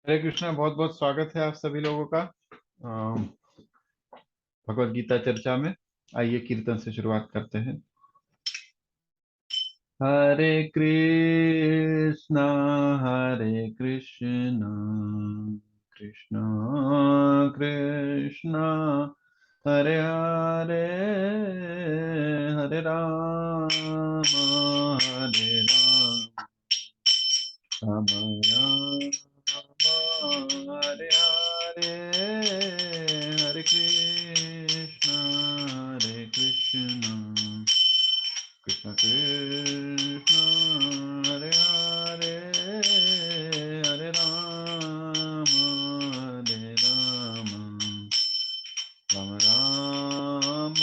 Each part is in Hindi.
हरे कृष्णा। बहुत बहुत स्वागत है आप सभी लोगों का भगवत गीता चर्चा में। आइए कीर्तन से शुरुआत करते हैं। हरे हरे कृष्णा कृष्णा कृष्णा हरे हरे हरे राम हरे राम राम राम हरे हरे हरे कृष्ण कृष्ण कृष्ण हरे हरे हरे राम राम राम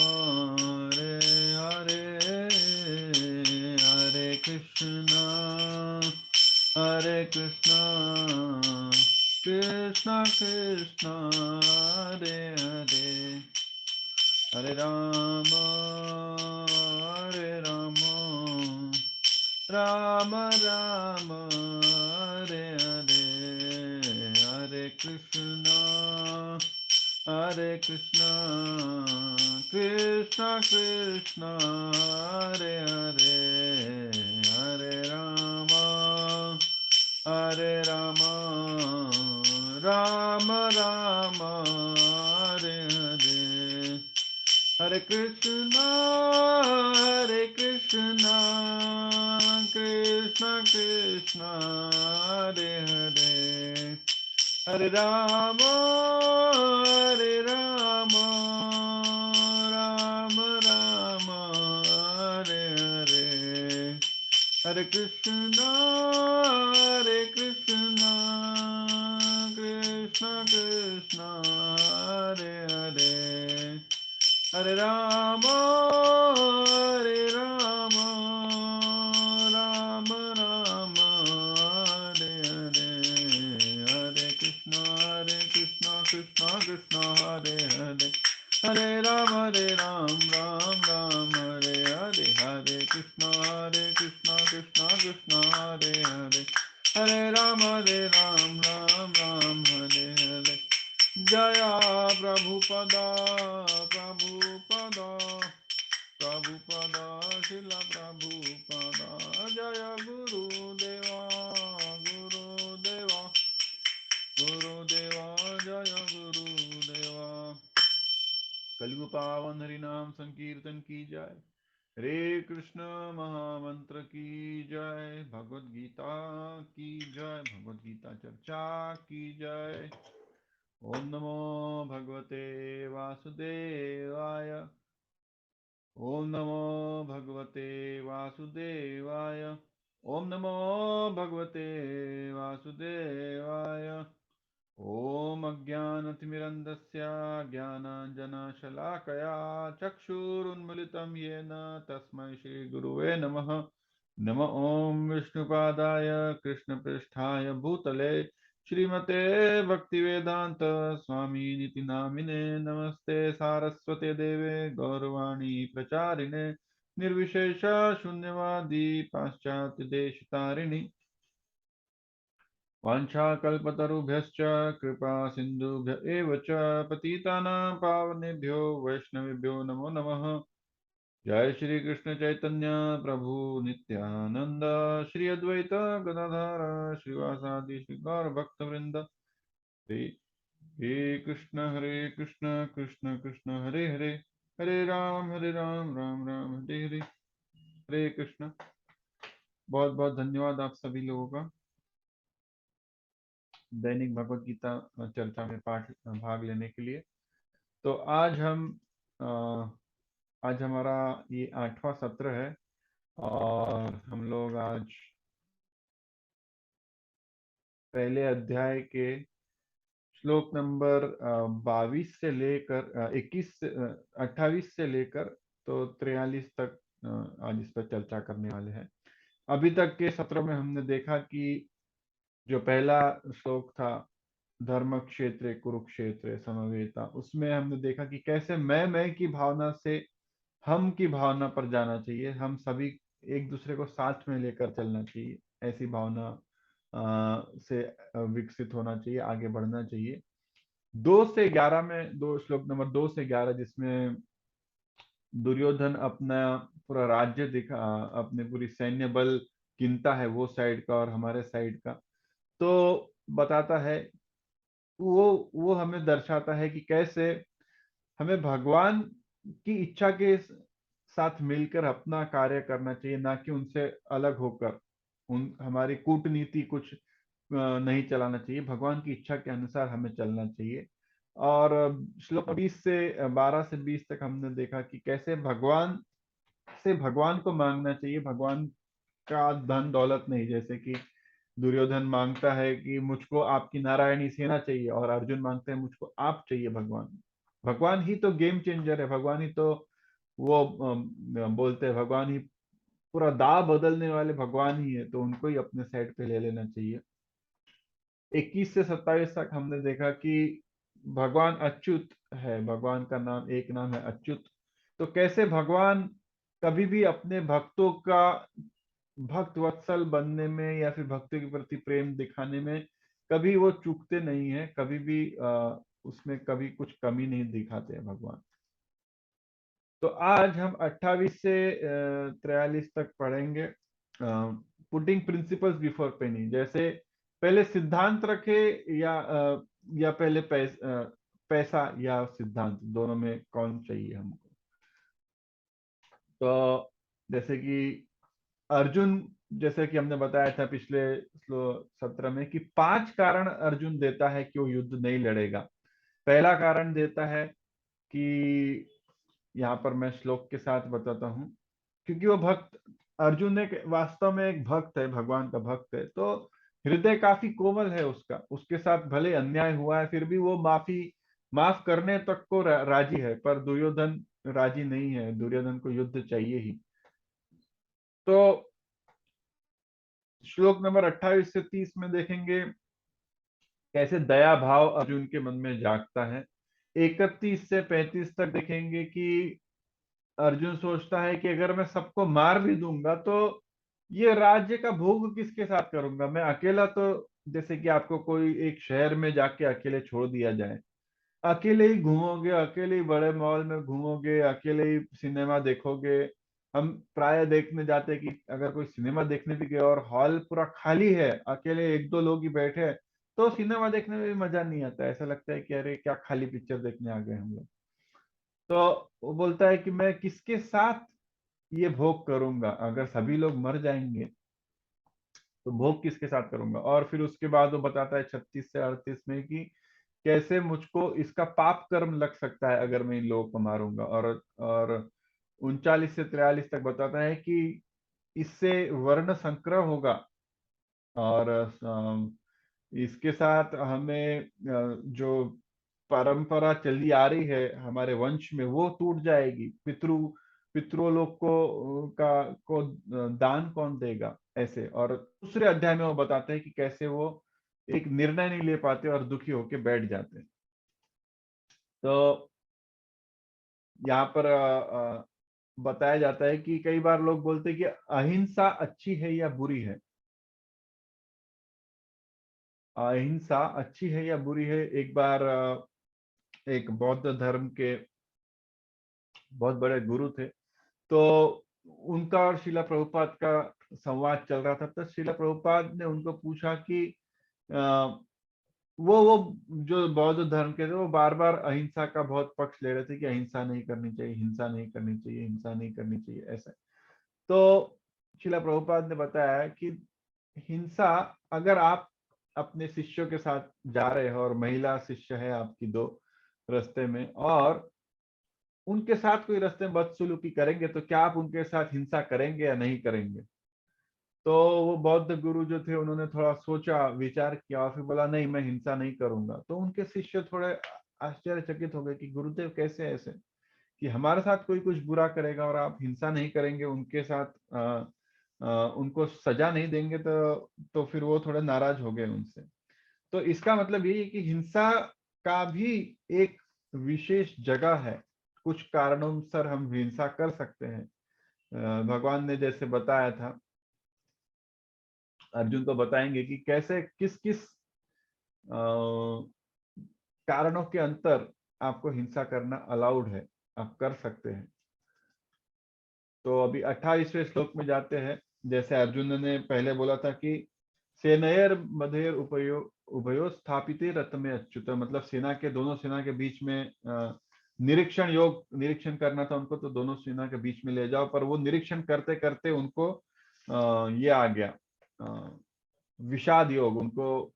हरे हरे हरे कृष्णा कृष्णा कृष्णा हरे हरे हरे राम राम राम हरे हरे हरे कृष्णा कृष्णा कृष्णा हरे हरे हरे राम राम राम हरे हरे हरे कृष्णा कृष्णा कृष्णा हरे हरे हरे राम राम राम हरे हरे हरे कृष्णा कृष्णा कृष्णा हरे हरे हरे राम राम राम हरे हरे हरे कृष्णा कृष्णा कृष्णा हरे हरे हरे राम राम राम हरे हरे हरे कृष्णा कृष्णा कृष्णा हरे हरे हरे राम राम राम हरे हरे जया प्रभुपदा प्रभुपदा प्रभुपदा शिल प्रभुपदा जय गुरुदेवा गुरुदेवा गुरुदेवा जय गुरुदेवा। कलयुग पावन हरि नाम संकीर्तन की जय। हरे कृष्ण महामंत्र की जय। भगवत गीता की जय। भगवत गीता चर्चा की जय। ओम नमो भगवते वासुदेवाय। ओम नमो भगवते वासुदेवाय। ओम नमो भगवते वासुदेवाय। ओम अज्ञानतिमिरन्धस्य ज्ञानाञ्जनशलाकया चक्षुरुन्मिलितं येन तस्मै श्रीगुरुवे नमः। नमः ॐ विष्णुपादाय कृष्णपृष्ठाय भूतले श्रीमते भक्तिवेदांत स्वामी निति नामिने नमस्ते सारस्वते देवे गौरवाणी प्रचारिणे निर्विशेष शून्यवादी पाश्चात्य देश तारिणी वाञ्छाकल्पतरुभ्यश्च कृपा सिन्धुभ्य एव च पतितानां पावनेभ्यो वैष्णवेभ्यो नमो नमः। जय श्री कृष्ण चैतन्य प्रभु नित्यानंद श्री अद्वैत गदाधर श्रीवासादि श्री गौर भक्त वृंद। हरे कृष्ण कृष्ण कृष्ण हरे हरे हरे राम राम राम हरे हरे। हरे कृष्ण। बहुत बहुत धन्यवाद आप सभी लोगों का दैनिक भगवत गीता चर्चा में पाठ भाग लेने के लिए। तो अ, आज हमारा ये 8वां सत्र है और हम लोग आज पहले अध्याय के श्लोक नंबर 22 से लेकर 28 से लेकर तो 43 तक आज इस पर चर्चा करने वाले हैं। अभी तक के सत्र में हमने देखा कि जो पहला श्लोक था धर्म क्षेत्र कुरुक्षेत्र समवेता, उसमें हमने देखा कि कैसे मैं की भावना से हम की भावना पर जाना चाहिए। हम सभी एक दूसरे को साथ में लेकर चलना चाहिए, ऐसी भावना से विकसित होना चाहिए, आगे बढ़ना चाहिए। 2 से 11 में, दो श्लोक नंबर 2 से 11, जिसमें दुर्योधन अपना पूरा राज्य दिखा, अपने पूरी सैन्य बल गिनता है, वो साइड का और हमारे साइड का, तो बताता है, वो हमें दर्शाता है कि कैसे हमें भगवान की इच्छा के साथ मिलकर अपना कार्य करना चाहिए, ना कि उनसे अलग होकर उन हमारी कूटनीति कुछ नहीं चलाना चाहिए। भगवान की इच्छा के अनुसार हमें चलना चाहिए। और श्लोक 12 से 20 तक हमने देखा कि कैसे भगवान से भगवान को मांगना चाहिए, भगवान का धन दौलत नहीं। जैसे कि दुर्योधन मांगता है कि मुझको आपकी नारायणी सेना चाहिए, और अर्जुन मांगते हैं मुझको आप चाहिए भगवान। भगवान ही तो गेम चेंजर है, भगवान ही तो वो बोलते हैं, भगवान ही पूरा दाव बदलने वाले भगवान ही है, तो उनको ही अपने साइड पे ले लेना चाहिए। 21 से 27 तक हमने देखा कि भगवान अच्युत है, भगवान का नाम, एक नाम है अच्युत। तो कैसे भगवान कभी भी अपने भक्तों का भक्त वत्सल बनने में या फिर भक्तों के प्रति प्रेम दिखाने में कभी वो चूकते नहीं है, कभी भी उसमें कभी कुछ कमी नहीं दिखाते हैं भगवान। तो आज हम 28 से 43 तक पढ़ेंगे। पुटिंग प्रिंसिपल्स बिफोर पेनी, जैसे पहले सिद्धांत रखे या पहले पैसा या सिद्धांत, दोनों में कौन चाहिए हमको। तो जैसे कि अर्जुन, जैसे कि हमने बताया था पिछले सत्र में, कि 5 कारण अर्जुन देता है कि वो युद्ध नहीं लड़ेगा। पहला कारण देता है कि, यहाँ पर मैं श्लोक के साथ बताता हूँ, क्योंकि वो भक्त, अर्जुन एक वास्तव में एक भक्त है, भगवान का भक्त है, तो हृदय काफी कोमल है उसका, उसके साथ भले अन्याय हुआ है फिर भी वो माफ करने तक को राजी है। पर दुर्योधन राजी नहीं है, दुर्योधन को युद्ध चाहिए ही। तो श्लोक नंबर 28 से 30 में देखेंगे कैसे दया भाव अर्जुन के मन में जागता है। 31 से 35 तक देखेंगे कि अर्जुन सोचता है कि अगर मैं सबको मार भी दूंगा तो ये राज्य का भोग किसके साथ करूंगा, मैं अकेला तो, जैसे कि आपको कोई एक शहर में जाके अकेले छोड़ दिया जाए, अकेले ही घूमोगे, अकेले ही बड़े मॉल में घूमोगे, अकेले ही सिनेमा देखोगे। हम प्राय देखने जाते हैं कि अगर कोई सिनेमा देखने भी गया और हॉल पूरा खाली है, अकेले एक दो लोग ही बैठे हैं, तो सिनेमा देखने में भी मजा नहीं आता, ऐसा लगता है कि अरे क्या खाली पिक्चर देखने आ गए हम लोग। तो वो बोलता है कि मैं किसके साथ ये भोग करूंगा, अगर सभी लोग मर जाएंगे तो भोग किसके साथ करूंगा। और फिर उसके बाद वो बताता है 36 से 38 में कि कैसे मुझको इसका पाप कर्म लग सकता है अगर मैं इन लोगों को मारूंगा। और 39 से 43 तक बताता है कि इससे वर्ण संकर होगा, और इसके साथ हमें जो परंपरा चली आ रही है हमारे वंश में वो टूट जाएगी। पितरों लोग को दान कौन देगा, ऐसे। और दूसरे अध्याय में वो बताते हैं कि कैसे वो एक निर्णय नहीं ले पाते और दुखी होके बैठ जाते हैं। तो यहाँ पर बताया जाता है कि कई बार लोग बोलते हैं कि अहिंसा अच्छी है या बुरी है, अहिंसा अच्छी है या बुरी है। एक बार एक बौद्ध धर्म के बहुत बड़े गुरु थे, तो उनका और शिला प्रभुपाद का संवाद चल रहा था। तो शिला प्रभुपाद ने उनको पूछा कि अ, वो जो बौद्ध धर्म के थे वो बार बार अहिंसा का बहुत पक्ष ले रहे थे कि अहिंसा नहीं करनी चाहिए, हिंसा नहीं करनी चाहिए, हिंसा नहीं करनी चाहिए, ऐसा। तो शिला प्रभुपाद ने बताया कि हिंसा, अगर आप अपने शिष्यों के साथ जा रहे हो और महिला शिष्य है आपकी दो रास्ते में, और उनके साथ कोई रास्ते में बदसलूकी करेंगे, तो क्या आप उनके साथ हिंसा करेंगे या नहीं करेंगे। तो वो बौद्ध गुरु जो थे उन्होंने थोड़ा सोचा, विचार किया और फिर बोला नहीं, मैं हिंसा नहीं करूंगा। तो उनके शिष्य थोड़े आश्चर्यचकित हो गए कि गुरुदेव कैसे ऐसे, कि हमारे साथ कोई कुछ बुरा करेगा और आप हिंसा नहीं करेंगे, उनके साथ उनको सजा नहीं देंगे, तो फिर वो थोड़े नाराज हो गए उनसे। तो इसका मतलब यही है कि हिंसा का भी एक विशेष जगह है, कुछ कारणों से हम हिंसा कर सकते हैं। भगवान ने जैसे बताया था अर्जुन को बताएंगे कि कैसे किस किस कारणों के अंतर आपको हिंसा करना अलाउड है, आप कर सकते हैं। तो अभी 28वें श्लोक में जाते हैं। जैसे अर्जुन ने पहले बोला था कि सेनयर मधेर उभयो उभयो स्थापिते रथ में अच्युत, मतलब सेना के दोनों सेना के बीच में निरीक्षण योग निरीक्षण करना था उनको, तो दोनों सेना के बीच में ले जाओ। पर वो निरीक्षण करते करते उनको ये आ गया विषाद योग। उनको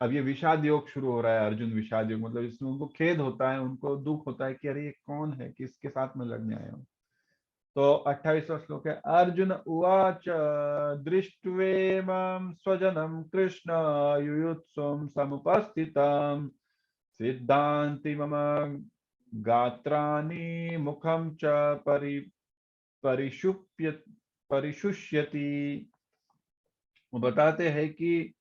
अब ये विषाद योग शुरू हो रहा है, अर्जुन विषाद योग, मतलब इसमें उनको खेद होता है, उनको दुख होता है कि अरे ये कौन है, किसके साथ में लड़ने आया हूँ। तो 28वां श्लोक है। अर्जुन उवाच दृष्ट्वेमं स्वजनं कृष्ण युयुत्सुं समुपस्थितं सिद्धान्ति मम गात्राणि मुखं च परिशुप्य परिशुष्यति। वो बताते हैं कि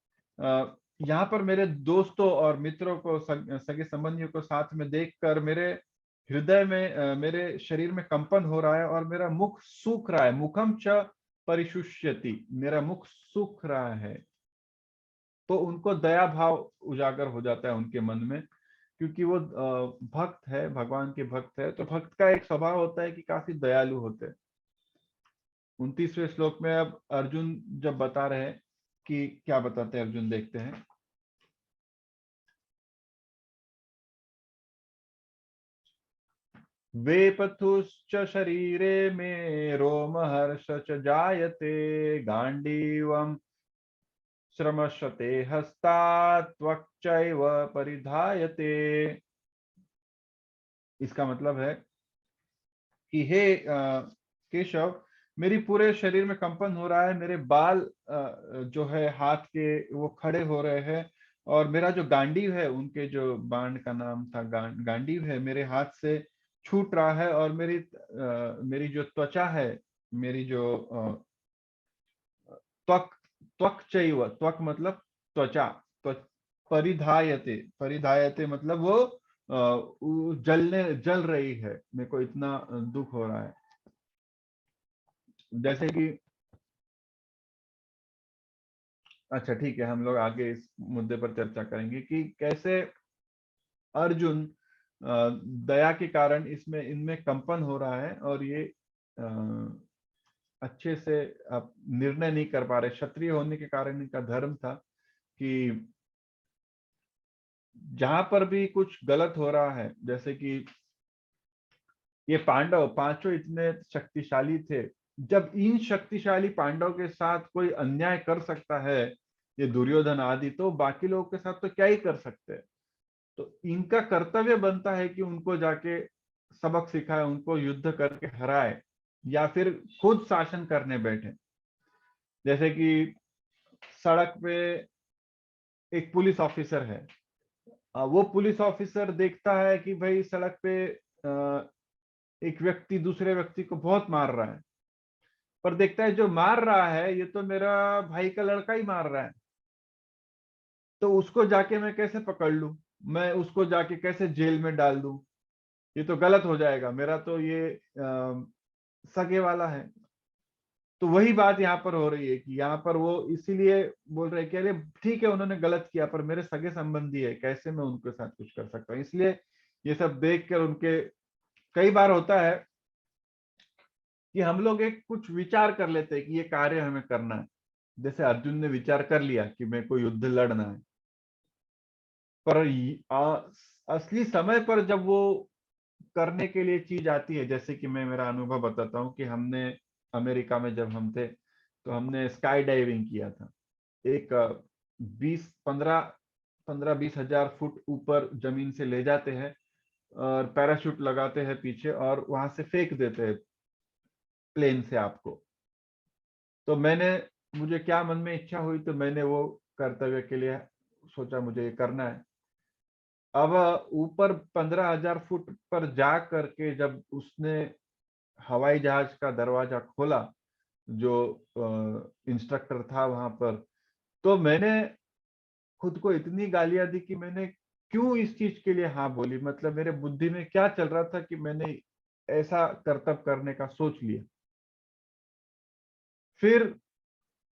यहाँ पर मेरे दोस्तों और मित्रों को, सगे संबंधियों को साथ में देखकर मेरे हृदय में मेरे शरीर में कंपन हो रहा है और मेरा मुख सूख रहा है। मुखम च परिशुष्यति, मेरा मुख सूख रहा है। तो उनको दया भाव उजागर हो जाता है उनके मन में, क्योंकि वो भक्त है, भगवान के भक्त है। तो भक्त का एक स्वभाव होता है कि काफी दयालु होते हैं। 29वें श्लोक में अब अर्जुन जब बता रहे हैं कि क्या बताते हैं अर्जुन, देखते हैं। वेपथुश्च शरीरे मे रोमहर्ष च जायते गांडीवं श्रमशते हस्तात् त्वक्चैव परिधायते। इसका मतलब है कि हे केशव, मेरी पूरे शरीर में कंपन हो रहा है, मेरे बाल जो है हाथ के वो खड़े हो रहे हैं, और मेरा जो गांडीव है, उनके जो बाण का नाम था गांडीव है, मेरे हाथ से छूट रहा है। और मेरी जो त्वचा है, मेरी जो त्वक त्वक चैव, त्वक मतलब त्वचा, परिधायते, परिधायते मतलब वो जल रही है, मेरे को इतना दुख हो रहा है। जैसे कि अच्छा ठीक है, हम लोग आगे इस मुद्दे पर चर्चा करेंगे कि कैसे अर्जुन दया के कारण इसमें इनमें कंपन हो रहा है, और ये अच्छे से आप निर्णय नहीं कर पा रहे। क्षत्रिय होने के कारण इनका धर्म था कि जहां पर भी कुछ गलत हो रहा है, जैसे कि ये पांडव पांचों इतने शक्तिशाली थे, जब इन शक्तिशाली पांडव के साथ कोई अन्याय कर सकता है, ये दुर्योधन आदि, तो बाकी लोगों के साथ तो क्या ही कर सकते हैं। तो इनका कर्तव्य बनता है कि उनको जाके सबक सिखाए, उनको युद्ध करके हराए, या फिर खुद शासन करने बैठे। जैसे कि सड़क पे एक पुलिस ऑफिसर है, वो पुलिस ऑफिसर देखता है कि भाई सड़क पे एक व्यक्ति दूसरे व्यक्ति को बहुत मार रहा है, पर देखता है जो मार रहा है ये तो मेरा भाई का लड़का ही मार रहा है, तो उसको जाके मैं कैसे पकड़ लूं, मैं उसको जाके कैसे जेल में डाल दूं, ये तो गलत हो जाएगा, मेरा तो ये सगे वाला है। तो वही बात यहाँ पर हो रही है कि यहाँ पर वो इसीलिए बोल रहे हैं कि अरे ठीक है उन्होंने गलत किया, पर मेरे सगे संबंधी है, कैसे मैं उनके साथ कुछ कर सकता हूँ। इसलिए ये सब देख कर उनके, कई बार होता है कि हम लोग एक कुछ विचार कर लेते हैं कि ये कार्य हमें करना है। जैसे अर्जुन ने विचार कर लिया कि मेरे को युद्ध लड़ना है, पर असली समय पर जब वो करने के लिए चीज आती है, जैसे कि मैं मेरा अनुभव बताता हूँ कि हमने अमेरिका में जब हम थे, तो हमने स्काई डाइविंग किया था। एक 20 15 20 हजार फुट ऊपर जमीन से ले जाते हैं, और पैराशूट लगाते हैं पीछे, और वहां से फेंक देते हैं प्लेन से आपको। तो मुझे क्या मन में इच्छा हुई, तो मैंने वो कर्तव्य के लिए सोचा मुझे ये करना है। अब ऊपर 15 हजार फुट पर जा करके जब उसने हवाई जहाज का दरवाजा खोला, जो इंस्ट्रक्टर था वहां पर, तो मैंने खुद को इतनी गालियां दी कि मैंने क्यों इस चीज के लिए हाँ बोली, मतलब मेरे बुद्धि में क्या चल रहा था कि मैंने ऐसा कर्तव्य करने का सोच लिया। फिर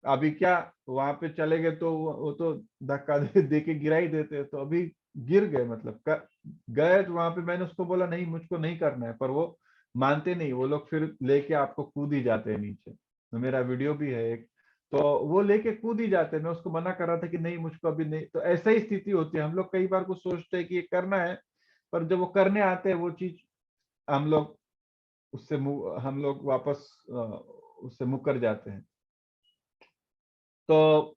अभी क्या, वहां पे चले गए तो वो तो धक्का दे के गिरा ही देते, तो अभी गिर गए, मतलब गए तो वहां पे मैंने उसको बोला नहीं मुझको नहीं करना है, पर वो मानते नहीं, वो लोग फिर लेके आपको कूद ही जाते हैं नीचे। तो मेरा वीडियो भी है एक, तो वो लेके कूद ही जाते हैं। मैं उसको मना कर रहा था कि नहीं मुझको अभी नहीं, तो ऐसा ही स्थिति होती है। हम लोग कई बार कुछ सोचते हैं कि ये करना है, पर जब वो करने आते हैं वो चीज, हम लोग हम लोग वापस उससे मुकर जाते हैं। तो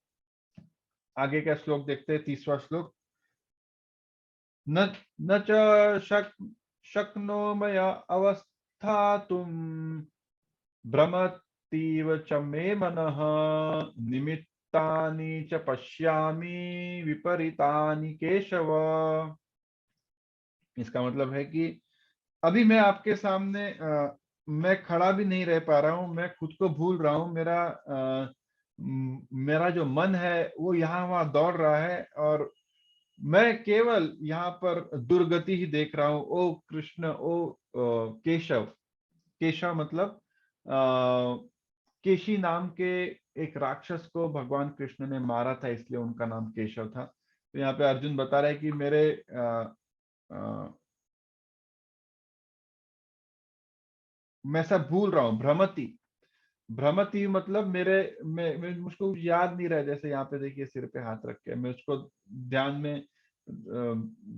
आगे का श्लोक देखते हैं, 30वां श्लोक। न न च शक्नो मया अवस्थातुं भ्रमतीव च मे मनः निमित्तानि च पश्यामि विपरीतानि केशव। इसका मतलब है कि अभी मैं आपके सामने मैं खड़ा भी नहीं रह पा रहा हूँ, मैं खुद को भूल रहा हूँ। मेरा जो मन है वो यहाँ वहां दौड़ रहा है, और मैं केवल यहाँ पर दुर्गति ही देख रहा हूँ। ओ कृष्ण, ओ केशव। केशव मतलब केशी नाम के एक राक्षस को भगवान कृष्ण ने मारा था, इसलिए उनका नाम केशव था। तो यहाँ पे अर्जुन बता रहा है कि मेरे अ, मैं सब भूल रहा हूँ। भ्रमति, भ्रमति मतलब मुझको याद नहीं रहा। जैसे यहाँ पे देखिए सिर पे हाथ रख के मैं उसको ध्यान में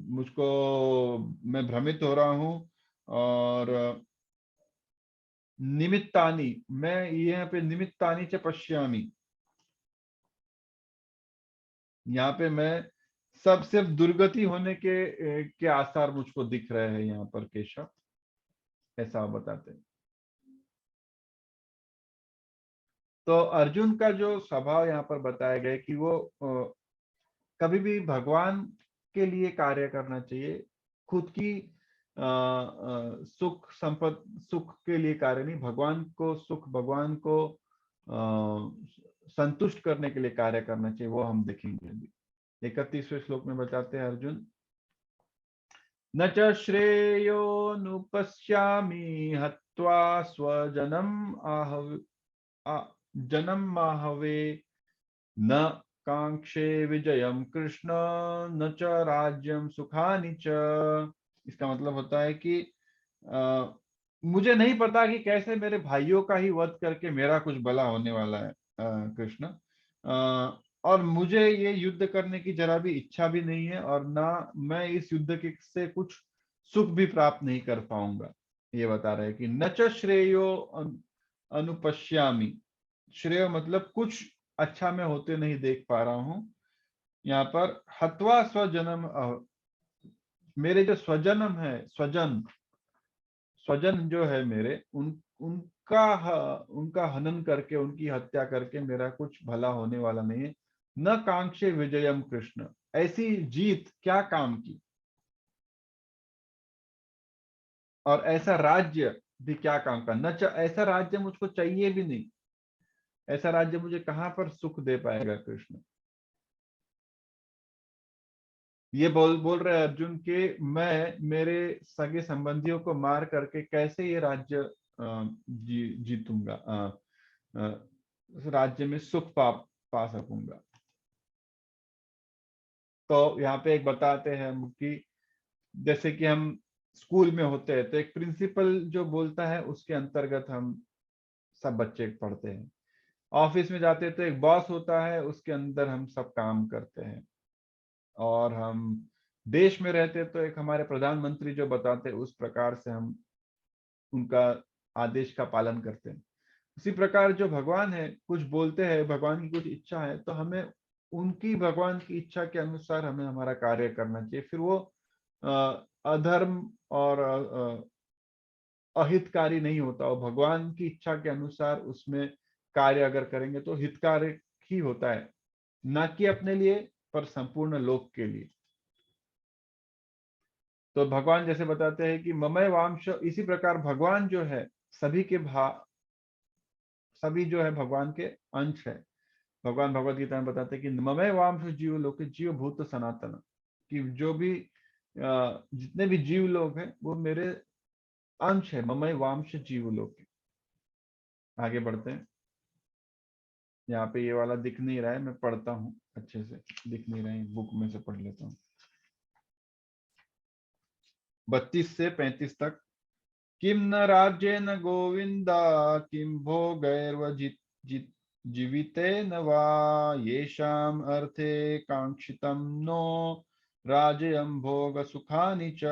मुझको, मैं भ्रमित हो रहा हूँ। और निमित्तानि, मैं यहाँ पे निमित्तानि च पश्यामि, यहाँ पे मैं सब सिर्फ दुर्गति होने के आसार मुझको दिख रहे हैं यहाँ पर केशव, ऐसा आप बताते हैं। तो अर्जुन का जो स्वभाव यहाँ पर बताया गया है कि वो कभी भी भगवान के लिए कार्य करना चाहिए, खुद की सुख संपद, सुख के लिए कार्य नहीं, भगवान को सुख, भगवान को संतुष्ट करने के लिए कार्य करना चाहिए। वो हम देखेंगे अभी। 31वें श्लोक में बताते हैं अर्जुन, न च श्रेयोनुपश्यामि हत्वा स्वजनम आहव आ- जनम आहवे न कांक्षे विजयम कृष्ण न च राज्यम सुखानि च। इसका मतलब होता है कि मुझे नहीं पता कि कैसे मेरे भाइयों का ही वध करके मेरा कुछ भला होने वाला है कृष्ण। और मुझे ये युद्ध करने की जरा भी इच्छा भी नहीं है, और ना मैं इस युद्ध के से कुछ सुख भी प्राप्त नहीं कर पाऊंगा। ये बता रहे हैं कि न च श्रेयो अनुपश्यामी। श्रेय मतलब कुछ अच्छा मैं होते नहीं देख पा रहा हूं यहाँ पर। हत्वा स्वजनम मेरे जो स्वजनम है, स्वजन, स्वजन जो है मेरे, उनका हनन करके, उनकी हत्या करके मेरा कुछ भला होने वाला नहीं है। न कांक्षे विजयम कृष्ण, ऐसी जीत क्या काम की, और ऐसा राज्य भी क्या काम का। ऐसा राज्य मुझको चाहिए भी नहीं। ऐसा राज्य मुझे कहां पर सुख दे पाएगा कृष्ण। ये बोल बोल रहे हैं अर्जुन के मैं मेरे सगे संबंधियों को मार करके कैसे ये राज्य जीतूंगा, उस राज्य में सुख पा सकूंगा। तो यहाँ पे एक बताते हैं हम कि जैसे कि हम स्कूल में होते हैं तो एक प्रिंसिपल जो बोलता है उसके अंतर्गत हम सब बच्चे पढ़ते हैं। ऑफिस में जाते हैं तो एक बॉस होता है, उसके अंदर हम सब काम करते हैं। और हम देश में रहते हैं तो एक हमारे प्रधानमंत्री जो बताते हैं उस प्रकार से हम उनका आदेश का पालन करते हैं। उसी प्रकार जो भगवान है कुछ बोलते हैं, भगवान की कुछ इच्छा है, तो हमें उनकी, भगवान की इच्छा के अनुसार हमें हमारा कार्य करना चाहिए। फिर वो अधर्म और अहितकारी नहीं होता, और भगवान की इच्छा के अनुसार उसमें कार्य अगर करेंगे तो हितकारी ही होता है, ना कि अपने लिए पर संपूर्ण लोक के लिए। तो भगवान जैसे बताते हैं कि ममय वांश, इसी प्रकार भगवान जो है सभी के सभी जो है भगवान के अंश है। भगवान भगवत गीता में बताते हैं कि ममय वांश जीव लोग के जीव भूत सनातन, कि जो भी जितने भी जीव लोग हैं वो मेरे अंश है, ममय वांश जीव लोग के। आगे बढ़ते हैं। यहाँ पे ये वाला दिख नहीं रहा है, मैं पढ़ता हूँ अच्छे से, दिख नहीं रहा है, बुक में से पढ़ लेता हूँ। 32 से 35 तक। किम न राज्येन गोविंद किम भोगैर्व जीवितेन वा येषाम् अर्थे कांक्षितं नो राज्यं भोग सुखानि च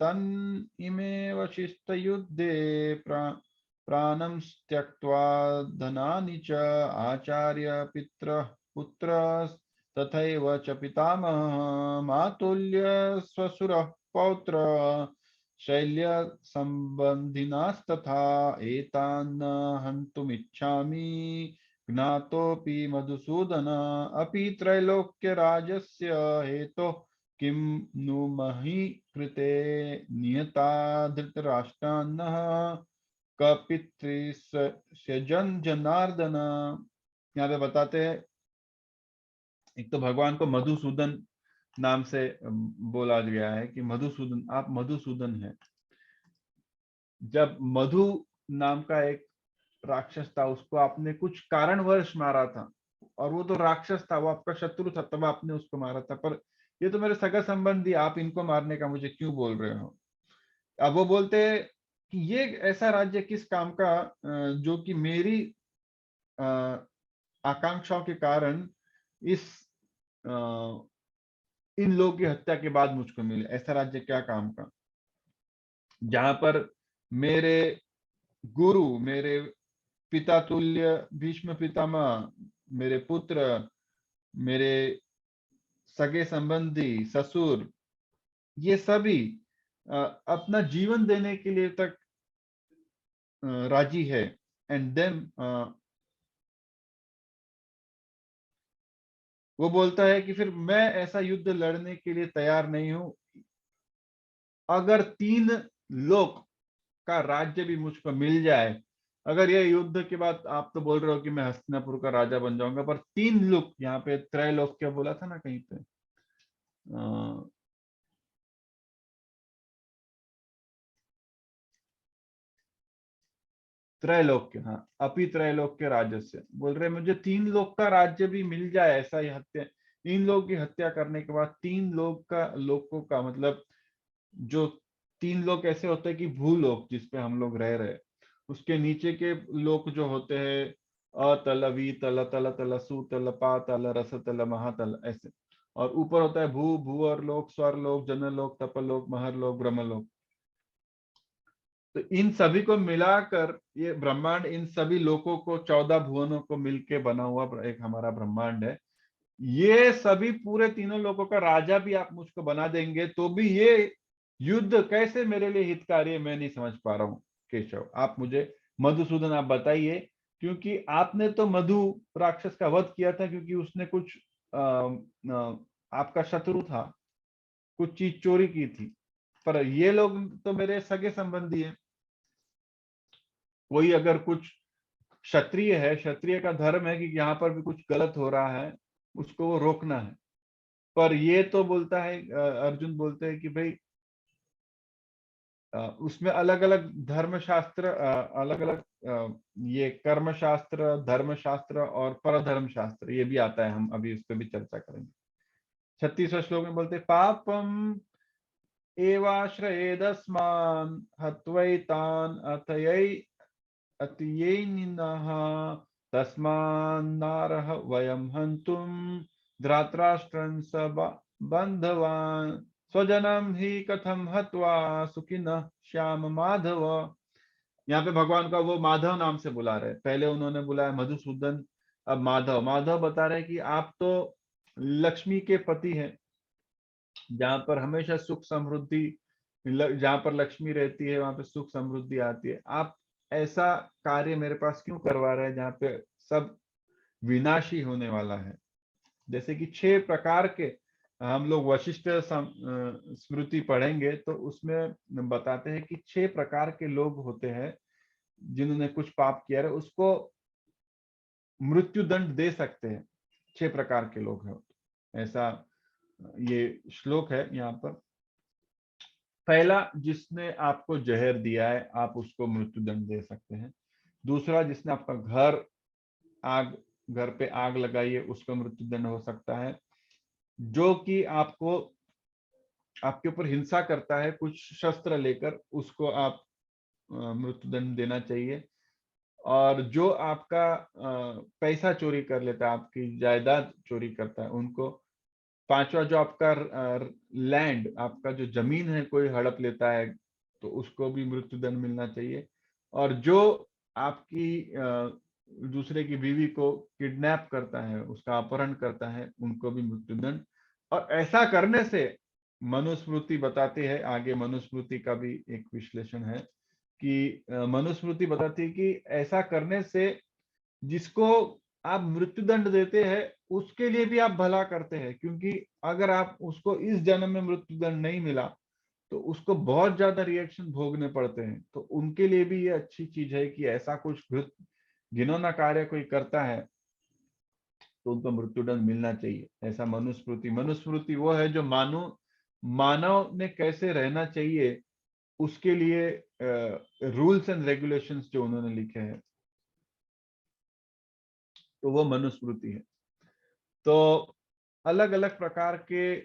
तन् इमेव शिष्टयुद्धे प्राणं त्यक्त्वा धनानि च आचार्य पितरः पुत्रः तथैव च पितामहः मातुल्य स्वसुरः पौत्रः शैल्य संबंधिनास्तथा एतान् हन्तुमिच्छामि ज्ञातोऽपि मधुसूदन अपि त्रैलोक्यराजस्य हेतोः किं नु मही कृते नियता धृतराष्ट्रान्नः कपितृस्यजन जनार्दन। यहाँ पे बताते हैं, एक तो भगवान को मधुसूदन नाम से बोला गया है कि मधुसूदन, आप मधुसूदन हैं। जब मधु नाम का एक राक्षस था, उसको आपने कुछ कारणवश मारा था, और वो तो राक्षस था, वो आपका शत्रु था, तब आपने उसको मारा था। पर ये तो मेरे सगा संबंधी, आप इनको मारने का मुझे क्यों बोल रहे हो? अब वो बोलते हैं कि ये ऐसा राज्य किस काम का जो कि मेरी आकांक्षाओं के कारण इस इन लोगों की हत्या के बाद मुझको मिले, ऐसा राज्य क्या काम का, जहां पर मेरे गुरु, मेरे पिता तुल्य भीष्म पितामह, मेरे पुत्र, मेरे सगे संबंधी, ससुर, ये सभी अपना जीवन देने के लिए तक राजी है। एंड देन वो बोलता है कि फिर मैं ऐसा युद्ध लड़ने के लिए तैयार नहीं हूं अगर 3 लोक का राज्य भी मुझको मिल जाए। अगर ये युद्ध के बाद आप तो बोल रहे हो कि मैं हस्तिनापुर का राजा बन जाऊंगा, पर 3 लोक, यहाँ पे त्रैलोक क्या बोला था ना कहीं पे, त्रैलोक्य, हाँ, अपि त्रैलोक्य राजस्य बोल रहे, मुझे 3 लोक का राज्य भी मिल जाए, ऐसा ही हत्या, 3 लोग की हत्या करने के बाद 3 लोग का, लोकों का मतलब जो 3 लोग ऐसे होते हैं कि भूलोक जिसपे हम लोग रह रहे हैं, उसके नीचे के लोक जो होते हैं अतल वीतल तल तल सुतल पातल रसतल महातल ऐसे, और ऊपर होता है भू भूअर लोक, स्वर लोक, जनलोक, तपलोक, महरलोक, ब्रह्मलोक। तो इन सभी को मिलाकर ये ब्रह्मांड, इन सभी लोकों को, 14 भुवनों को मिलके बना हुआ एक हमारा ब्रह्मांड है। ये सभी पूरे तीनों लोगों का राजा भी आप मुझको बना देंगे तो भी ये युद्ध कैसे मेरे लिए हितकारी है, मैं नहीं समझ पा रहा हूँ। केशव, आप मुझे, मधुसूदन आप बताइए, क्योंकि आपने तो मधु राक्षस का वध किया था क्योंकि उसने कुछ आपका शत्रु था, कुछ चीज चोरी की थी। पर ये लोग तो मेरे सगे संबंधी हैं। कोई अगर कुछ क्षत्रिय है, क्षत्रिय का धर्म है कि यहाँ पर भी कुछ गलत हो रहा है, उसको वो रोकना है। पर ये तो बोलता है, अर्जुन बोलते हैं कि भाई उसमें अलग अलग धर्मशास्त्र, अलग अलग ये कर्मशास्त्र, धर्मशास्त्र और परधर्म शास्त्र ये भी आता है, हम अभी उस पर भी चर्चा करेंगे। 36वें श्लोक में बोलते पापम एवाश्रयेदस्मान् हत्वैतान् अथयै अतियैनिनः तस्मान्नारः वयं हन्तुं धृतराष्ट्रं बन्धवान् स्वजनं हि कथं हत्वा सुखिनः श्याम माधव। यहाँ पे भगवान का वो माधव नाम से बुला रहे, पहले उन्होंने बुलाया मधुसूदन, अब माधव। माधव बता रहे कि आप तो लक्ष्मी के पति हैं, जहां पर हमेशा सुख समृद्धि, जहां पर लक्ष्मी रहती है वहां पे सुख समृद्धि आती है। आप ऐसा कार्य मेरे पास क्यों करवा रहे हैं जहाँ पे सब विनाशी होने वाला है? जैसे कि 6 प्रकार के, हम लोग वशिष्ठ स्मृति पढ़ेंगे तो उसमें बताते हैं कि 6 प्रकार के लोग होते हैं जिन्होंने कुछ पाप किया है, उसको मृत्यु दंड दे सकते हैं। 6 प्रकार के लोग हैं, ऐसा ये श्लोक है यहाँ पर। पहला, जिसने आपको जहर दिया है आप उसको मृत्यु दंड दे सकते हैं। दूसरा, जिसने आपका घर आग घर पे आग लगाइए, उसका मृत्युदंड हो सकता है। जो कि आपको आपके ऊपर हिंसा करता है कुछ शस्त्र लेकर, उसको आप मृत्युदंड देना चाहिए। और जो आपका पैसा चोरी कर लेता है, आपकी जायदाद चोरी करता है, उनको। पांचवा, जो आपका लैंड, आपका जो जमीन है, कोई हड़प लेता है तो उसको भी मृत्युदंड मिलना चाहिए। और जो आपकी दूसरे की बीवी को किडनैप करता है, उसका अपहरण करता है, उनको भी मृत्युदंड। और ऐसा करने से मनुस्मृति बताती है, आगे मनुस्मृति का भी एक विश्लेषण है कि मनुस्मृति बताती है कि ऐसा करने से जिसको आप मृत्युदंड देते हैं उसके लिए भी आप भला करते हैं, क्योंकि अगर आप उसको इस जन्म में मृत्युदंड नहीं मिला तो उसको बहुत ज्यादा रिएक्शन भोगने पड़ते हैं। तो उनके लिए भी ये अच्छी चीज है कि ऐसा कुछ घिनौना कार्य कोई करता है तो उनको मृत्युदंड मिलना चाहिए। ऐसा मनुस्मृति, मनुस्मृति वो है जो मानव ने कैसे रहना चाहिए उसके लिए रूल्स एंड रेगुलेशंस जो उन्होंने लिखे हैं, तो वो मनुस्मृति है। तो अलग अलग प्रकार के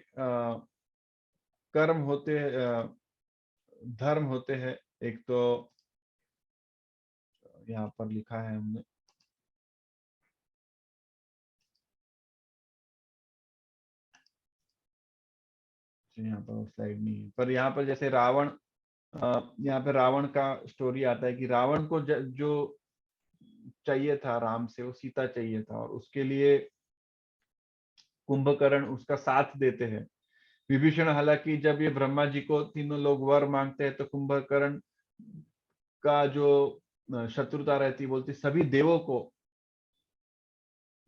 कर्म होते हैं, धर्म होते हैं। एक तो यहाँ पर लिखा है हमने, यहाँ पर स्लाइड नहीं है, पर यहाँ पर जैसे रावण, यहाँ पे रावण का स्टोरी आता है कि रावण को जो चाहिए था राम से, वो सीता चाहिए था, और उसके लिए कुंभकर्ण उसका साथ देते हैं। विभीषण, हालांकि जब ये ब्रह्मा जी को तीनों लोग वर मांगते हैं तो कुंभकर्ण का जो शत्रुता रहती, बोलती सभी देवों को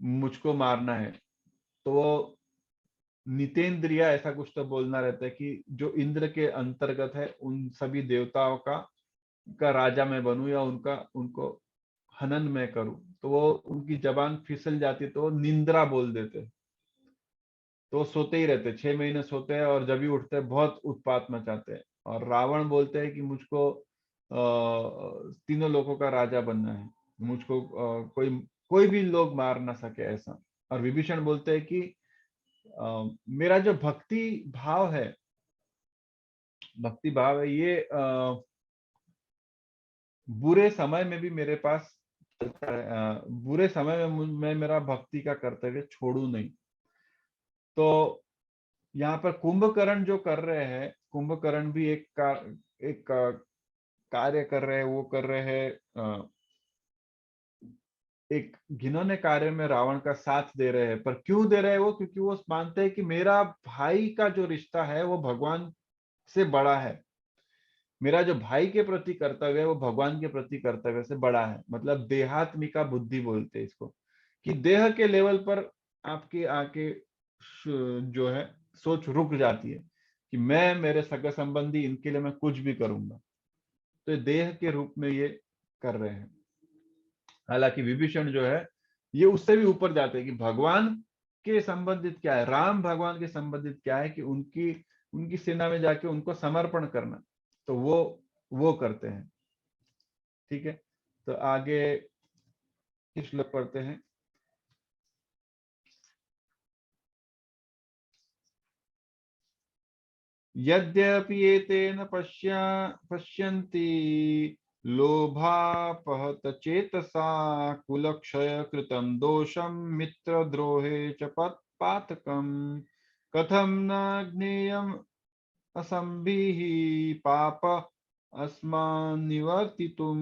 मुझको मारना है। तो वो नितेंद्रिया ऐसा कुछ तो बोलना रहता है कि जो इंद्र के अंतर्गत है उन सभी देवताओं का राजा मैं बनूं, या उनका उनको हनन मैं करूं। तो वो उनकी जबान फिसल जाती है तो वो निंद्रा बोल देते। तो वो सोते ही रहते, 6 महीने सोते हैं, और जब भी उठते हैं बहुत उत्पात मचाते हैं। और रावण बोलते हैं कि मुझको तीनों लोगों का राजा बनना है, मुझको कोई कोई भी लोग मार ना सके ऐसा। और विभीषण बोलते हैं कि मेरा जो भक्ति भाव है, ये बुरे समय में भी मेरे पास चलता है। बुरे समय में मैं मेरा भक्ति का कर्तव्य छोड़ू नहीं। तो यहाँ पर कुंभकर्ण जो कर रहे हैं, कुंभकर्ण भी एक कार्य कर रहे हैं, वो कर रहे हैं एक घिनौने कार्य में रावण का साथ दे रहे हैं। पर क्यों दे रहे हैं वो? क्योंकि वो मानते हैं कि मेरा भाई का जो रिश्ता है वो भगवान से बड़ा है, मेरा जो भाई के प्रति कर्तव्य है वो भगवान के प्रति कर्तव्य से बड़ा है। मतलब देहात्मिका बुद्धि बोलते हैं इसको, कि देह के लेवल पर आपके आके जो है सोच रुक जाती है कि मैं, मेरे सगे संबंधी, इनके लिए मैं कुछ भी करूंगा। तो देह के रूप में ये कर रहे हैं। हालांकि विभीषण जो है ये उससे भी ऊपर जाते हैं कि भगवान के संबंधित क्या है, राम भगवान के संबंधित क्या है, कि उनकी उनकी सेना में जाके उनको समर्पण करना। तो वो करते हैं। ठीक है, तो आगे किस श्लोक पढ़ते हैं। यद्यपि एतेन पश्यन्ति लोभापहत चेतसा कुलक्षय कृतं दोषं मित्रद्रोहे च पातकम् कथं न ज्ञेयम् असंभिः पाप अस्मान् निवर्तितुं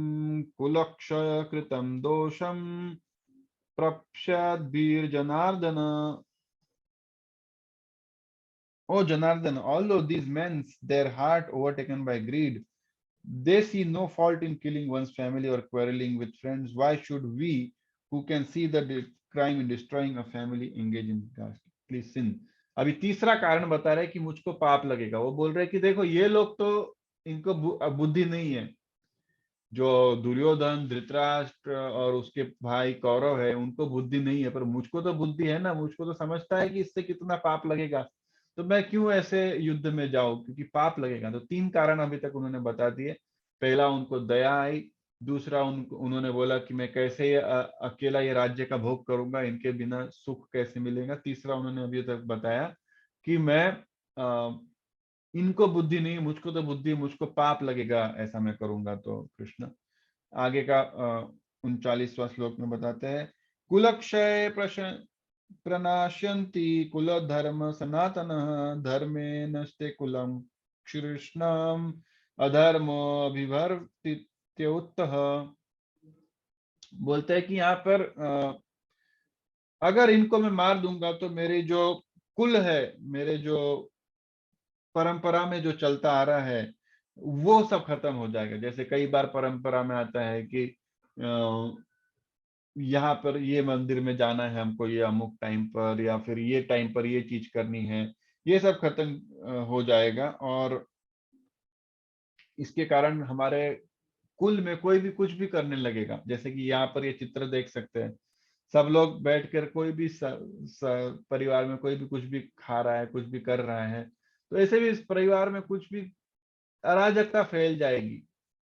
कुलक्षय कृतं दोषं प्रप्स्यद्भिर्जनार्दन। O Janardhan, although these men, their heart overtaken by greed, they see no fault in killing one's family or quarreling with friends. Why should we, who can see the crime in destroying a family, engage in ghastly sin? अभी तीसरा कारण बता रहे हैं कि मुझको पाप लगेगा। वो बोल रहे हैं कि देखो ये लोग तो, इनको बुद्धि नहीं है। जो दुर्योधन, धृतराष्ट्र और उसके भाई कौरव है, उनको बुद्धि नहीं है, पर मुझको तो बुद्धि है ना। मुझको तो समझता है कि इससे कितना पाप लगेगा, तो मैं क्यों ऐसे युद्ध में जाऊं, क्योंकि पाप लगेगा। तो तीन कारण अभी तक उन्होंने बता दिए। पहला, उनको दया आई। दूसरा उन्होंने बोला कि मैं कैसे अकेला ये राज्य का भोग करूंगा, इनके बिना सुख कैसे मिलेगा। तीसरा उन्होंने अभी तक बताया कि मैं इनको बुद्धि नहीं, मुझको तो बुद्धि, मुझको पाप लगेगा ऐसा मैं करूंगा। तो कृष्ण आगे का 39वां श्लोक में बताते हैं, कुलक्षय प्रनाश्यन्ति कुल धर्म सनातन धर्मे नष्टे कुलम कृष्णम अधर्मो अभिवर्तित्योत्तः। बोलते हैं कि यहाँ पर अगर इनको मैं मार दूंगा तो मेरी जो कुल है, मेरे जो परंपरा में जो चलता आ रहा है वो सब खत्म हो जाएगा। जैसे कई बार परंपरा में आता है कि यहाँ पर ये मंदिर में जाना है हमको, ये अमुक टाइम पर, या फिर ये टाइम पर ये चीज करनी है, ये सब खत्म हो जाएगा। और इसके कारण हमारे कुल में कोई भी कुछ भी करने लगेगा। जैसे कि यहाँ पर ये चित्र देख सकते हैं, सब लोग बैठकर कोई भी परिवार में कोई भी कुछ भी खा रहा है, कुछ भी कर रहा है, तो ऐसे भी इस परिवार में कुछ भी अराजकता फैल जाएगी।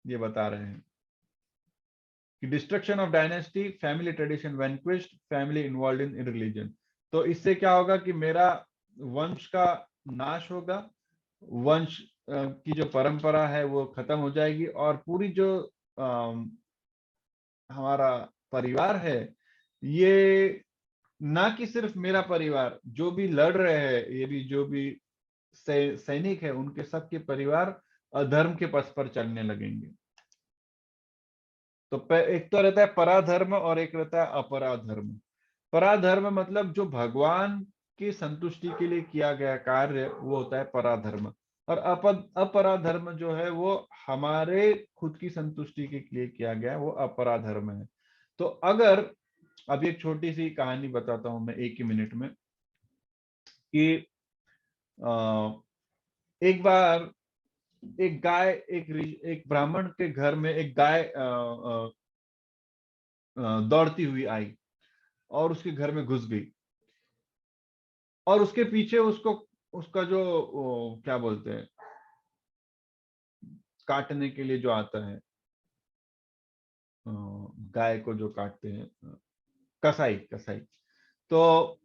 ये बता रहे हैं कि destruction of dynasty, family tradition vanquished, family involve in religion. तो इससे क्या होगा कि मेरा वंश का नाश होगा, वंश की जो परंपरा है वो खत्म हो जाएगी, और पूरी जो हमारा परिवार है, ये ना कि सिर्फ मेरा परिवार, जो भी लड़ रहे हैं, ये भी जो भी सैनिक है, उनके सबके परिवार अधर्म के पथ पर चलने लगेंगे। तो एक तो रहता है पराधर्म और एक रहता है अपराधर्म। पराधर्म मतलब जो भगवान की संतुष्टि के लिए किया गया कार्य, वो होता है पराधर्म। और अपराधर्म जो है वो हमारे खुद की संतुष्टि के लिए किया गया है, वो अपराधर्म है। तो अगर अब एक छोटी सी कहानी बताता हूं मैं 1 ही मिनट में, कि एक बार एक गाय, एक ब्राह्मण के घर में एक गाय दौड़ती हुई आई और उसके घर में घुस गई, और उसके पीछे उसको, उसका जो क्या बोलते हैं, काटने के लिए जो आता है, गाय को जो काटते हैं, कसाई कसाई। तो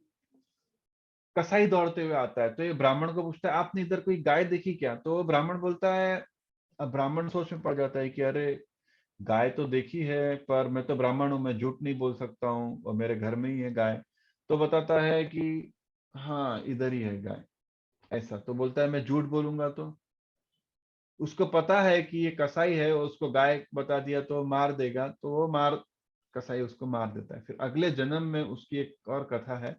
कसाई दौड़ते हुए आता है, तो ये ब्राह्मण को पूछता है, आपने इधर कोई गाय देखी क्या? तो ब्राह्मण बोलता है, अब ब्राह्मण सोच में पड़ जाता है कि अरे गाय तो देखी है, पर मैं तो ब्राह्मण हूं, मैं झूठ नहीं बोल सकता हूँ, और मेरे घर में ही है गाय। तो बताता है कि हाँ इधर ही है गाय। ऐसा तो बोलता है, मैं झूठ बोलूंगा तो? उसको पता है कि ये कसाई है, उसको गाय बता दिया तो मार देगा, तो वो कसाई उसको मार देता है। फिर अगले जन्म में उसकी एक और कथा है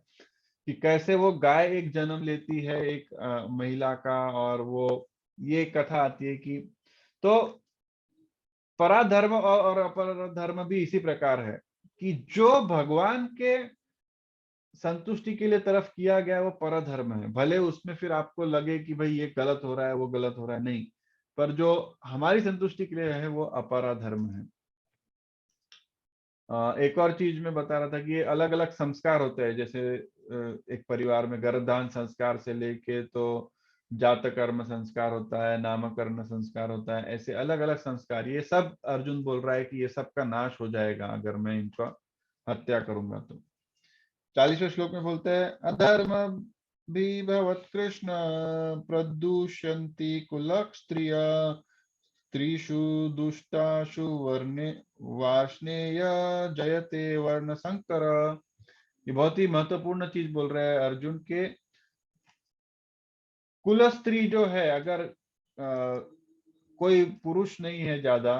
कि कैसे वो गाय एक जन्म लेती है एक महिला का, और वो, ये कथा आती है कि, तो पराधर्म और अपराधर्म भी इसी प्रकार है कि जो भगवान के संतुष्टि के लिए तरफ किया गया है वो परधर्म है। भले उसमें फिर आपको लगे कि भाई ये गलत हो रहा है, वो गलत हो रहा है, नहीं, पर जो हमारी संतुष्टि के लिए है वो अपराधर्म है। एक और चीज मैं बता रहा था कि ये अलग अलग संस्कार होते हैं। जैसे एक परिवार में गर्भधान संस्कार से लेके तो जातकर्म संस्कार होता है, नामकरण संस्कार होता है, ऐसे अलग अलग संस्कार, ये सब अर्जुन बोल रहा है कि ये सब का नाश हो जाएगा अगर मैं इनका हत्या करूंगा तो। 40वें श्लोक में बोलते हैं, अधर्म भी भवत कृष्ण प्रदूषन्ति कुलक स्त्रिय स्त्रीषु दुष्टाशु वर्णे वार्ष्णेय जयते वर्ण संकर। ये बहुत ही महत्वपूर्ण चीज बोल रहा है अर्जुन के। कुल स्त्री जो है, अगर कोई पुरुष नहीं है ज्यादा,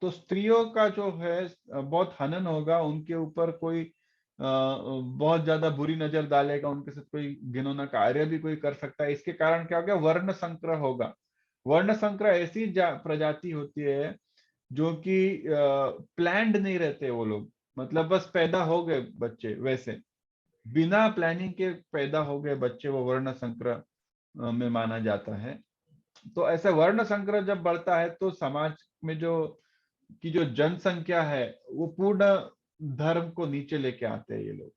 तो स्त्रियों का जो है बहुत हनन होगा, उनके ऊपर कोई बहुत ज्यादा बुरी नजर डालेगा, उनके साथ कोई घिनौना कार्य भी कोई कर सकता है। इसके कारण क्या होगा, वर्ण संकर होगा। वर्ण संकर ऐसी प्रजाति होती है जो कि प्लान्ड नहीं रहते वो लोग, मतलब बस पैदा हो गए बच्चे, वैसे बिना प्लानिंग के पैदा हो गए बच्चे, वो वर्ण संकर में माना जाता है। तो ऐसे वर्ण संकर जब बढ़ता है तो समाज में जो की जो जनसंख्या है वो पूर्ण धर्म को नीचे लेके आते हैं ये लोग।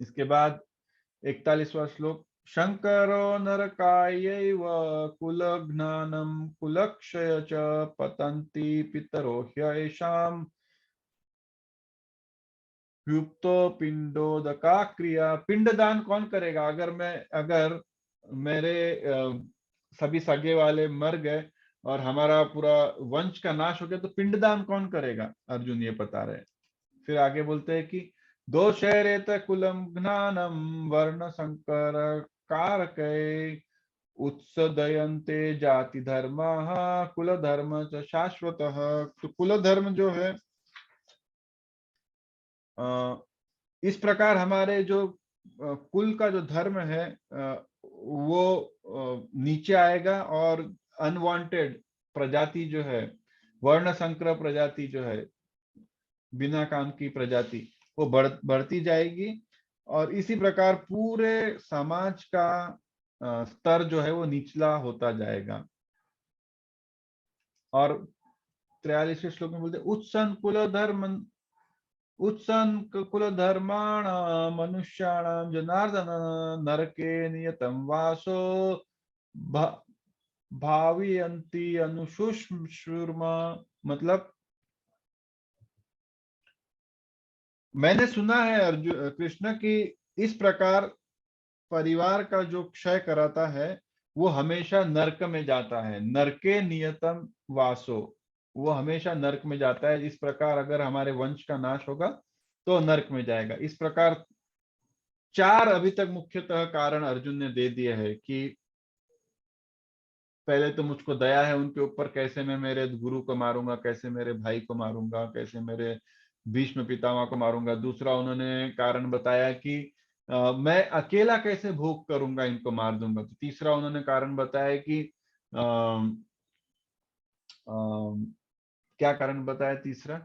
इसके बाद 41वां श्लोक, शंकरो नरकायैव कुलघ्नानं कुलक्षय च पतन्ति पितरो ह्येषां युक्तो पिंडोदका क्रिया। पिंडदान कौन करेगा? अगर मेरे सभी सगे वाले मर गए और हमारा पूरा वंश का नाश हो गया तो पिंडदान कौन करेगा? अर्जुन ये बता रहे हैं। फिर आगे बोलते हैं कि दोषेरेत कुलम ज्ञानम वर्ण संकर कारकै उत्सदयन्ते जाति धर्म कुल धर्म च शाश्वतः। तो कुल धर्म जो है इस प्रकार हमारे जो कुल का जो धर्म है वो नीचे आएगा और अनवांटेड प्रजाति जो है, वर्ण संकर प्रजाति जो है, बिना काम की प्रजाति, वो बढ़ती जाएगी और इसी प्रकार पूरे समाज का स्तर जो है वो निचला होता जाएगा। और 43वें श्लोक में बोलते उत्सन कुल धर्माण मनुष्याणाम जनार्दन नरके नियतम वासो भावियन्ति अनुशुश्रुमा। मतलब मैंने सुना है अर्जुन कृष्ण की इस प्रकार परिवार का जो क्षय कराता है वो हमेशा नरक में जाता है। नरके नियतम वासो, वो हमेशा नरक में जाता है। इस प्रकार अगर हमारे वंश का नाश होगा तो नरक में जाएगा। इस प्रकार 4 अभी तक मुख्यतः कारण अर्जुन ने दे दिए हैं कि पहले तो मुझको दया है उनके ऊपर, कैसे मैं मेरे गुरु को मारूंगा, कैसे मेरे भाई को मारूंगा, कैसे मेरे भीष्म पितामह को मारूंगा। दूसरा उन्होंने कारण बताया कि मैं अकेला कैसे भोग करूंगा, इनको मार दूंगा। तो तीसरा उन्होंने कारण बताया कि आ, आ, क्या कारण बताया तीसरा?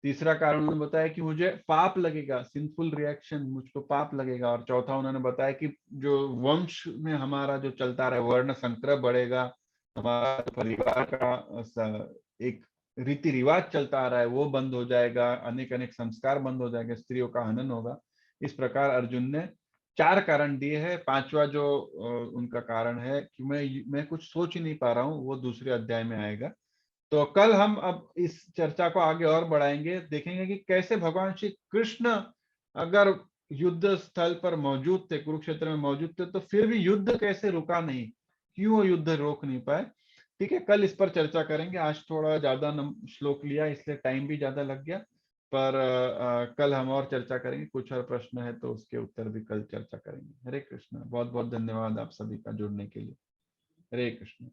तीसरा कारण उन्होंने बताया कि मुझे पाप लगेगा, सिंफुल रिएक्शन, मुझको पाप लगेगा। और चौथा उन्होंने बताया कि जो वंश में हमारा जो चलता रहा वर्ण संकर बढ़ेगा, हमारा परिवार का एक रीति रिवाज चलता आ रहा है वो बंद हो जाएगा, अनेक अनेक संस्कार बंद हो जाएंगे, स्त्रियों का हनन होगा। इस प्रकार अर्जुन ने 4 कारण दिए हैं। 5वां जो उनका कारण है कि मैं कुछ सोच ही नहीं पा रहा हूँ, वो दूसरे अध्याय में आएगा। तो कल हम अब इस चर्चा को आगे और बढ़ाएंगे, देखेंगे कि कैसे भगवान श्री कृष्ण अगर युद्ध स्थल पर मौजूद थे, कुरुक्षेत्र में मौजूद थे, तो फिर भी युद्ध कैसे रुका नहीं, क्यों वो युद्ध रोक नहीं पाए। ठीक है, कल इस पर चर्चा करेंगे। आज थोड़ा ज्यादा श्लोक लिया इसलिए टाइम भी ज्यादा लग गया, पर कल हम और चर्चा करेंगे। कुछ और प्रश्न है तो उसके उत्तर भी कल चर्चा करेंगे। हरे कृष्ण। बहुत बहुत धन्यवाद आप सभी का जुड़ने के लिए। हरे कृष्ण।